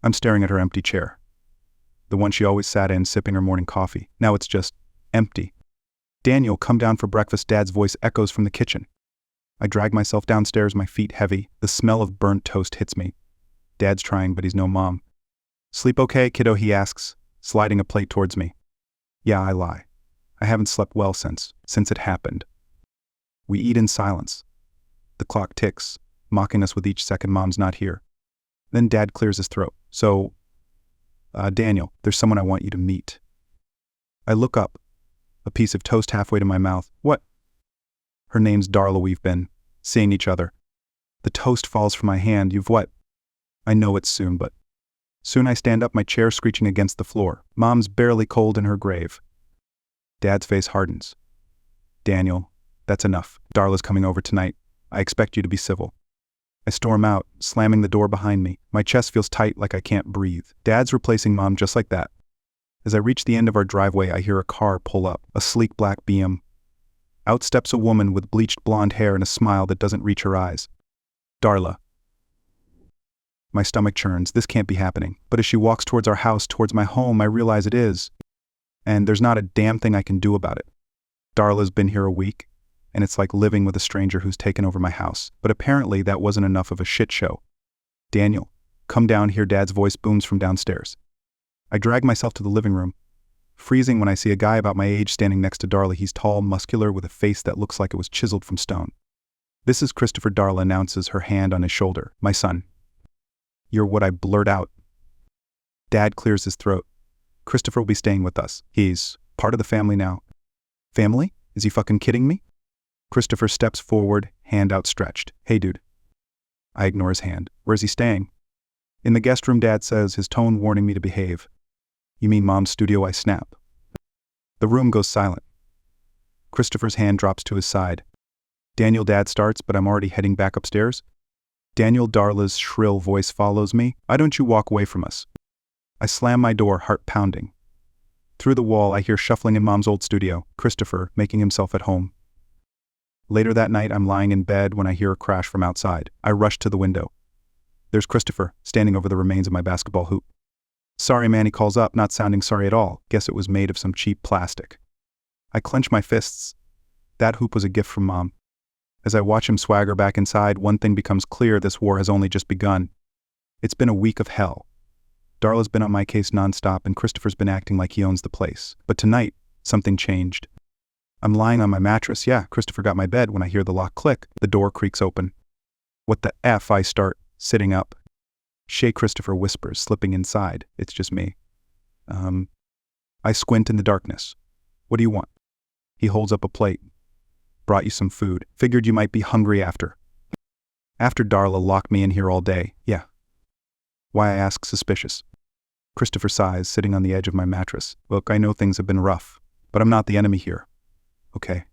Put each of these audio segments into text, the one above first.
I'm staring at her empty chair. The one she always sat in sipping her morning coffee. Now it's just empty. Daniel, come down for breakfast, Dad's voice echoes from the kitchen. I drag myself downstairs, my feet heavy. The smell of burnt toast hits me. Dad's trying, but he's no mom. Sleep okay, kiddo, he asks, sliding a plate towards me. Yeah, I lie. I haven't slept well since it happened. We eat in silence. The clock ticks, mocking us with each second Mom's not here. Then Dad clears his throat. So, Daniel, there's someone I want you to meet. I look up, a piece of toast halfway to my mouth. What? Her name's Darla. We've been seeing each other. The toast falls from my hand. You've what? I know it's soon, but... Soon I stand up, my chair screeching against the floor. Mom's barely cold in her grave. Dad's face hardens. Daniel, that's enough. Darla's coming over tonight. I expect you to be civil. I storm out, slamming the door behind me. My chest feels tight, like I can't breathe. Dad's replacing Mom just like that. As I reach the end of our driveway, I hear a car pull up, a sleek black BM. Out steps a woman with bleached blonde hair and a smile that doesn't reach her eyes. Darla. My stomach churns. This can't be happening. But as she walks towards our house, towards my home, I realize it is. And there's not a damn thing I can do about it. Darla's been here a week, and it's like living with a stranger who's taken over my house. But apparently that wasn't enough of a shit show. Daniel, come down here, Dad's voice booms from downstairs. I drag myself to the living room, freezing when I see a guy about my age standing next to Darla. He's tall, muscular, with a face that looks like it was chiseled from stone. This is Christopher, Darla announces, her hand on his shoulder. My son. You're what I blurt out. Dad clears his throat. Christopher will be staying with us. He's part of the family now. Family? Is he fucking kidding me? Christopher steps forward, hand outstretched. Hey, dude. I ignore his hand. Where's he staying? In the guest room, Dad says, his tone warning me to behave. You mean Mom's studio? I snap. The room goes silent. Christopher's hand drops to his side. Daniel, Dad starts, but I'm already heading back upstairs. Daniel, Darla's shrill voice follows me. Why don't you walk away from us? I slam my door, heart pounding. Through the wall, I hear shuffling in Mom's old studio, Christopher making himself at home. Later that night, I'm lying in bed when I hear a crash from outside. I rush to the window. There's Christopher, standing over the remains of my basketball hoop. Sorry, man, he calls up, not sounding sorry at all. Guess it was made of some cheap plastic. I clench my fists. That hoop was a gift from Mom. As I watch him swagger back inside, one thing becomes clear: this war has only just begun. It's been a week of hell. Darla's been on my case nonstop, and Christopher's been acting like he owns the place. But tonight, something changed. I'm lying on my mattress. Yeah, Christopher got my bed when I hear the lock click. The door creaks open. What the F? I start, sitting up. Shay, Christopher whispers, slipping inside. It's just me. I squint in the darkness. What do you want? He holds up a plate. Brought you some food. Figured you might be hungry after. After Darla locked me in here all day. Yeah. Why, I ask, suspicious. Christopher sighs, sitting on the edge of my mattress. Look, I know things have been rough, but I'm not the enemy here. Okay.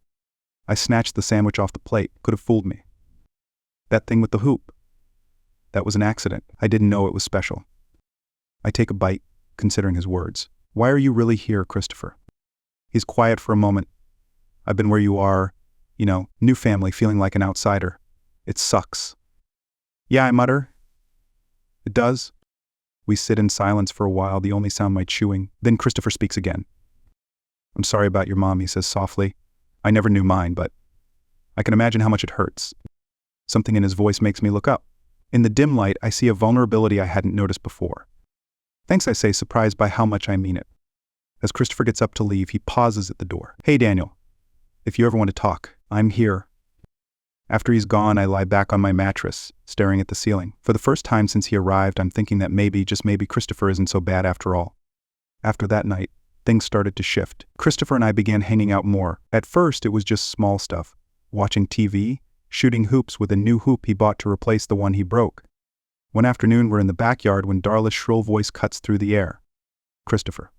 I snatched the sandwich off the plate. Could have fooled me. That thing with the hoop. That was an accident. I didn't know it was special. I take a bite, considering his words. Why are you really here, Christopher? He's quiet for a moment. I've been where you are, new family, feeling like an outsider. It sucks. Yeah, I mutter. It does. We sit in silence for a while, the only sound my chewing. Then Christopher speaks again. I'm sorry about your mom, he says softly. I never knew mine, but I can imagine how much it hurts. Something in his voice makes me look up. In the dim light, I see a vulnerability I hadn't noticed before. Thanks, I say, surprised by how much I mean it. As Christopher gets up to leave, he pauses at the door. Hey, Daniel. If you ever want to talk, I'm here. After he's gone, I lie back on my mattress, staring at the ceiling. For the first time since he arrived, I'm thinking that maybe, just maybe, Christopher isn't so bad after all. After that night, things started to shift. Christopher and I began hanging out more. At first, it was just small stuff. Watching TV, shooting hoops with a new hoop he bought to replace the one he broke. One afternoon, we're in the backyard when Darla's shrill voice cuts through the air. Christopher.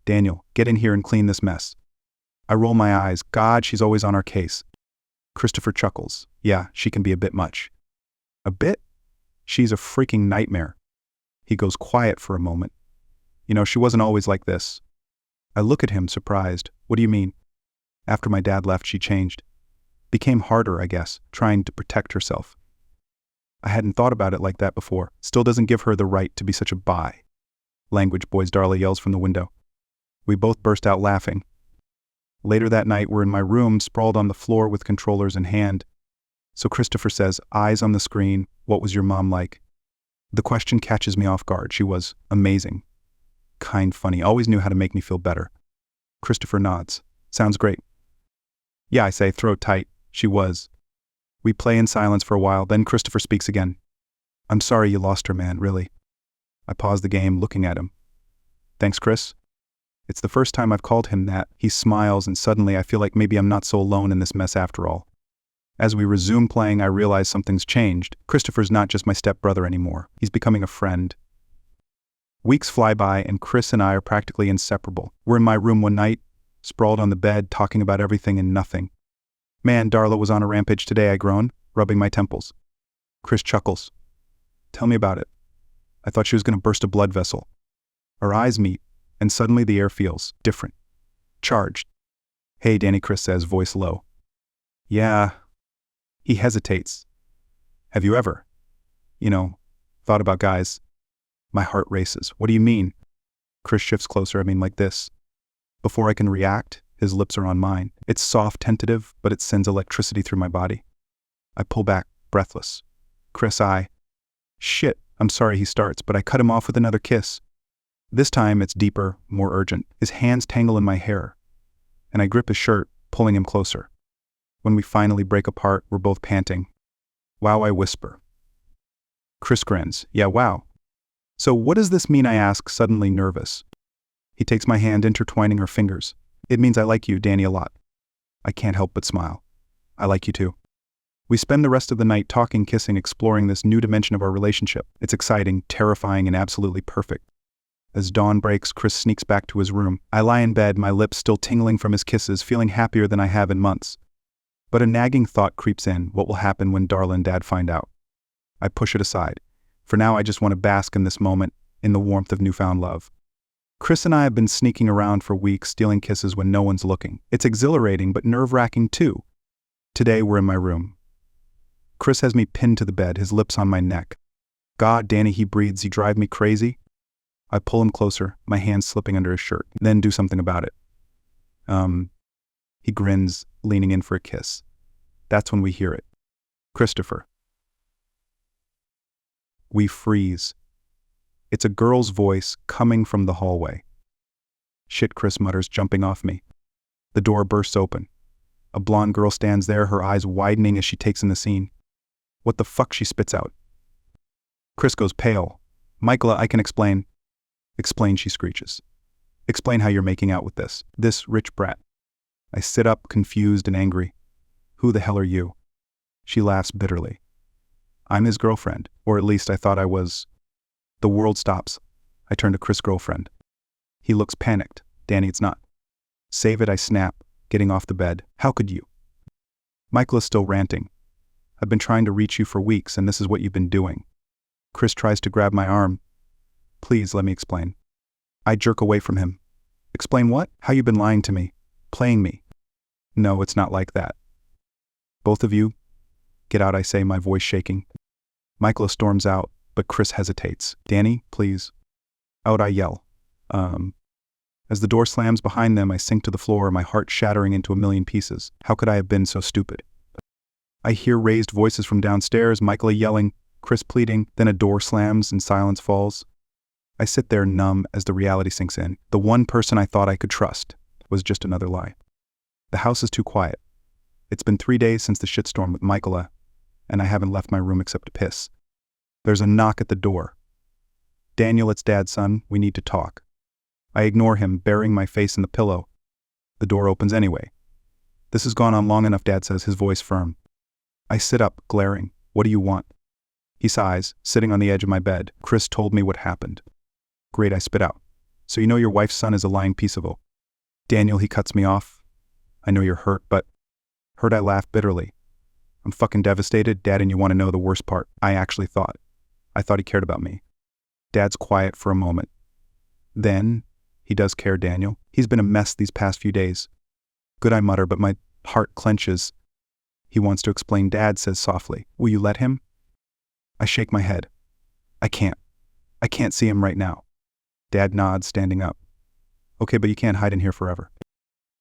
Daniel, get in here and clean this mess. I roll my eyes. God, she's always on our case. Christopher chuckles. Yeah, she can be a bit much. A bit? She's a freaking nightmare. He goes quiet for a moment. She wasn't always like this. I look at him, surprised. What do you mean? After my dad left, she changed. Became harder, I guess, trying to protect herself. I hadn't thought about it like that before. Still doesn't give her the right to be such a bi. Language, boys, Darla yells from the window. We both burst out laughing. Later that night, we're in my room, sprawled on the floor with controllers in hand. So Christopher says, eyes on the screen, what was your mom like? The question catches me off guard. She was amazing. Kind, funny, always knew how to make me feel better. Christopher nods. Sounds great. Yeah, I say, throat tight. She was. We play in silence for a while, then Christopher speaks again. I'm sorry you lost her, man, really. I pause the game, looking at him. Thanks, Chris. It's the first time I've called him that. He smiles, and suddenly I feel like maybe I'm not so alone in this mess after all. As we resume playing, I realize something's changed. Christopher's not just my stepbrother anymore. He's becoming a friend. Weeks fly by, and Chris and I are practically inseparable. We're in my room one night, sprawled on the bed, talking about everything and nothing. Man, Darla was on a rampage today, I groan, rubbing my temples. Chris chuckles. Tell me about it. I thought she was going to burst a blood vessel. Our eyes meet, and suddenly the air feels different. Charged. Hey, Danny, Chris says, voice low. Yeah. He hesitates. Have you ever, thought about guys? My heart races. What do you mean? Chris shifts closer, like this. Before I can react, his lips are on mine. It's soft, tentative, but it sends electricity through my body. I pull back, breathless. Chris, Shit, I'm sorry, he starts, but I cut him off with another kiss. This time it's deeper, more urgent. His hands tangle in my hair, and I grip his shirt, pulling him closer. When we finally break apart, we're both panting. Wow, I whisper. Chris grins. Yeah, wow. So what does this mean, I ask, suddenly nervous. He takes my hand, intertwining our fingers. It means I like you, Danny, a lot. I can't help but smile. I like you too. We spend the rest of the night talking, kissing, exploring this new dimension of our relationship. It's exciting, terrifying, and absolutely perfect. As dawn breaks, Chris sneaks back to his room. I lie in bed, my lips still tingling from his kisses, feeling happier than I have in months. But a nagging thought creeps in. What will happen when Darla and Dad find out? I push it aside. For now, I just want to bask in this moment, in the warmth of newfound love. Chris and I have been sneaking around for weeks, stealing kisses when no one's looking. It's exhilarating, but nerve-wracking too. Today, we're in my room. Chris has me pinned to the bed, his lips on my neck. God, Danny, he breathes. You drive me crazy. I pull him closer, my hands slipping under his shirt, then do something about it. He grins, leaning in for a kiss. That's when we hear it. Christopher. We freeze. It's a girl's voice coming from the hallway. Shit, Chris mutters, jumping off me. The door bursts open. A blonde girl stands there, her eyes widening as she takes in the scene. What the fuck, she spits out. Chris goes pale. Michaela, I can explain. Explain, she screeches. Explain how you're making out with this rich brat. I sit up, confused and angry. Who the hell are you? She laughs bitterly. I'm his girlfriend, or at least I thought I was. The world stops. I turn to Chris' girlfriend. He looks panicked. Danny, it's not. Save it, I snap, getting off the bed. How could you? Michaela's still ranting. I've been trying to reach you for weeks, and this is what you've been doing. Chris tries to grab my arm. Please, let me explain. I jerk away from him. Explain what? How you've been lying to me. Playing me. No, it's not like that. Both of you, get out, I say, my voice shaking. Michaela storms out, but Chris hesitates. Danny, please. Out, I yell. As the door slams behind them, I sink to the floor, my heart shattering into a million pieces. How could I have been so stupid? I hear raised voices from downstairs, Michaela yelling, Chris pleading, then a door slams and silence falls. I sit there numb as the reality sinks in. The one person I thought I could trust was just another lie. The house is too quiet. It's been 3 days since the shitstorm with Michaela, and I haven't left my room except to piss. There's a knock at the door. Daniel, it's Dad, son. We need to talk. I ignore him, burying my face in the pillow. The door opens anyway. This has gone on long enough, Dad says, his voice firm. I sit up, glaring. What do you want? He sighs, sitting on the edge of my bed. Chris told me what happened. Great, I spit out. So you know your wife's son is a lying piece of a... Daniel, he cuts me off. I know you're hurt, but... Hurt, I laugh bitterly. I'm fucking devastated, Dad, and you want to know the worst part? I thought he cared about me. Dad's quiet for a moment. Then, he does care, Daniel. He's been a mess these past few days. Good, I mutter, but my heart clenches. He wants to explain, Dad says softly. Will you let him? I shake my head. I can't see him right now. Dad nods, standing up. Okay, but you can't hide in here forever.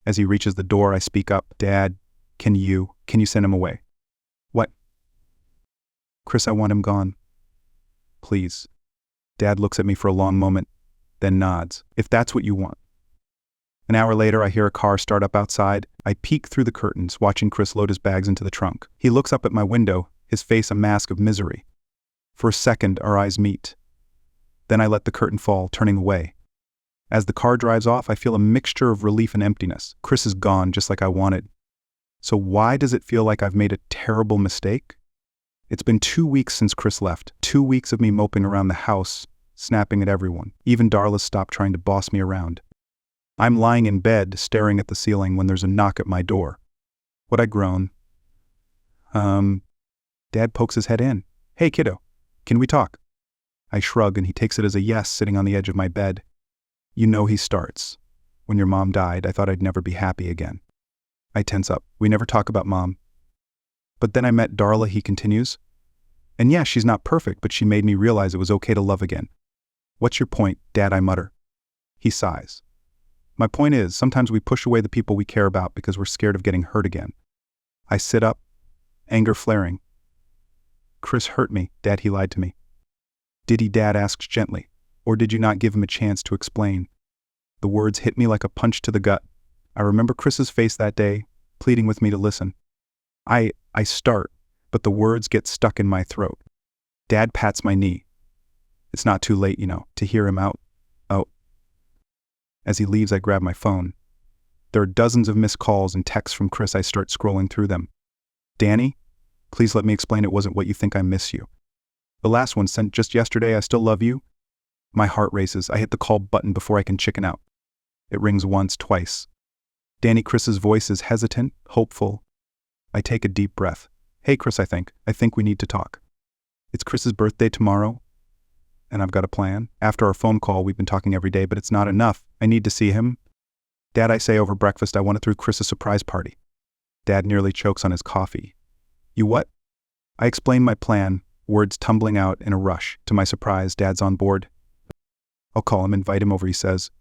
As he reaches the door, I speak up. Dad, can you send him away? What? Chris, I want him gone. Please. Dad looks at me for a long moment, then nods. If that's what you want. An hour later, I hear a car start up outside. I peek through the curtains, watching Chris load his bags into the trunk. He looks up at my window, his face a mask of misery. For a second, our eyes meet. Then I let the curtain fall, turning away. As the car drives off, I feel a mixture of relief and emptiness. Chris is gone, just like I wanted. So why does it feel like I've made a terrible mistake? It's been 2 weeks since Chris left. 2 weeks of me moping around the house, snapping at everyone. Even Darla stopped trying to boss me around. I'm lying in bed, staring at the ceiling when there's a knock at my door. What I groan. Dad pokes his head in. Hey, kiddo, can we talk? I shrug and he takes it as a yes, sitting on the edge of my bed. You know he starts. When your mom died, I thought I'd never be happy again. I tense up. We never talk about Mom. But then I met Darla, he continues. And yeah, she's not perfect, but she made me realize it was okay to love again. What's your point, Dad? I mutter. He sighs. My point is, sometimes we push away the people we care about because we're scared of getting hurt again. I sit up, anger flaring. Chris hurt me, Dad, he lied to me. Did he, Dad asks gently, or did you not give him a chance to explain? The words hit me like a punch to the gut. I remember Chris's face that day, pleading with me to listen. I start, but the words get stuck in my throat. Dad pats my knee. It's not too late, to hear him out. Oh. As he leaves, I grab my phone. There are dozens of missed calls and texts from Chris. I start scrolling through them. Danny, please let me explain it wasn't what you think. I miss you. The last one sent just yesterday. I still love you. My heart races. I hit the call button before I can chicken out. It rings once, twice. Danny, Chris's voice is hesitant, hopeful. I take a deep breath. Hey, Chris, I think we need to talk. It's Chris's birthday tomorrow, and I've got a plan. After our phone call, we've been talking every day, but it's not enough. I need to see him. Dad, I say over breakfast, I want to throw Chris a surprise party. Dad nearly chokes on his coffee. You what? I explain my plan, words tumbling out in a rush. To my surprise, Dad's on board. I'll call him, invite him over, he says,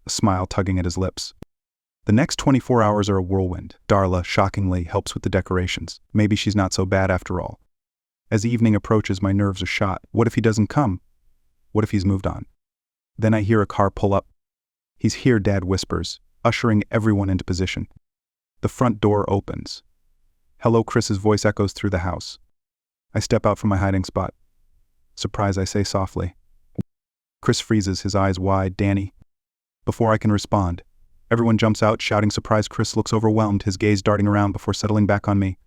a smile tugging at his lips. The next 24 hours are a whirlwind. Darla, shockingly, helps with the decorations. Maybe she's not so bad after all. As evening approaches, my nerves are shot. What if he doesn't come? What if he's moved on? Then I hear a car pull up. He's here, Dad whispers, ushering everyone into position. The front door opens. Hello, Chris's voice echoes through the house. I step out from my hiding spot. Surprise, I say softly. Chris freezes, his eyes wide. Danny. Before I can respond, everyone jumps out, shouting surprise. Chris looks overwhelmed, his gaze darting around before settling back on me.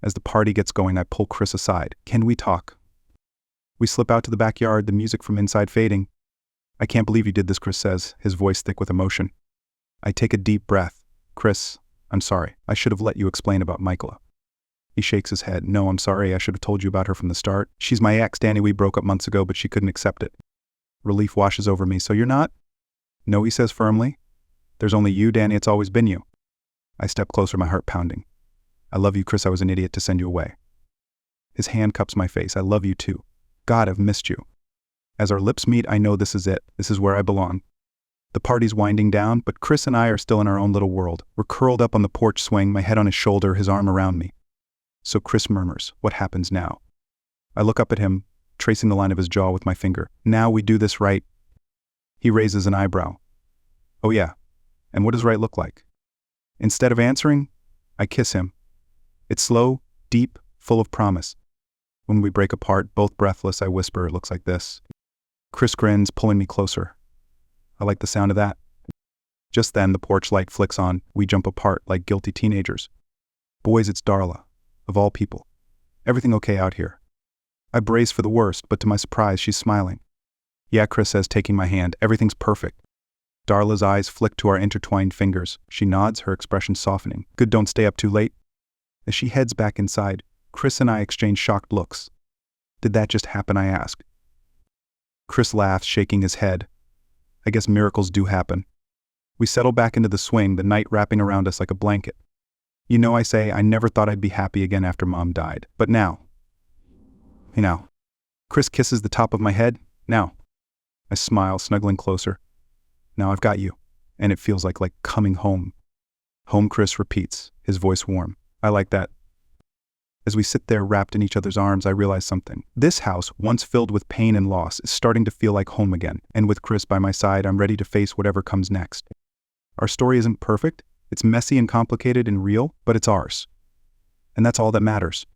As the party gets going, I pull Chris aside. Can we talk? We slip out to the backyard, the music from inside fading. I can't believe you did this, Chris says, his voice thick with emotion. I take a deep breath. Chris, I'm sorry. I should have let you explain about Michaela. He shakes his head. No, I'm sorry. I should have told you about her from the start. She's my ex, Danny. We broke up months ago, but she couldn't accept it. Relief washes over me. So you're not? No, he says firmly. There's only you, Danny. It's always been you. I step closer, my heart pounding. I love you, Chris. I was an idiot to send you away. His hand cups my face. I love you too. God, I've missed you. As our lips meet, I know this is it. This is where I belong. The party's winding down, but Chris and I are still in our own little world. We're curled up on the porch swing, my head on his shoulder, his arm around me. So Chris murmurs, what happens now? I look up at him, tracing the line of his jaw with my finger. Now we do this right. He raises an eyebrow. Oh yeah. And what does right look like? Instead of answering, I kiss him. It's slow, deep, full of promise. When we break apart, both breathless, I whisper, it looks like this. Chris grins, pulling me closer. I like the sound of that. Just then, the porch light flicks on. We jump apart like guilty teenagers. Boys, it's Darla, of all people. Everything okay out here? I brace for the worst, but to my surprise, she's smiling. Yeah, Chris says, taking my hand. Everything's perfect. Darla's eyes flick to our intertwined fingers. She nods, her expression softening. Good, don't stay up too late. As she heads back inside, Chris and I exchange shocked looks. Did that just happen? I ask. Chris laughs, shaking his head. I guess miracles do happen. We settle back into the swing, the night wrapping around us like a blanket. You know, I say, I never thought I'd be happy again after Mom died. But now. Chris kisses the top of my head. Now. I smile, snuggling closer. Now I've got you, and it feels like coming home. Home, Chris repeats, his voice warm. I like that. As we sit there wrapped in each other's arms, I realize something. This house, once filled with pain and loss, is starting to feel like home again. And with Chris by my side, I'm ready to face whatever comes next. Our story isn't perfect. It's messy and complicated and real, but it's ours. And that's all that matters.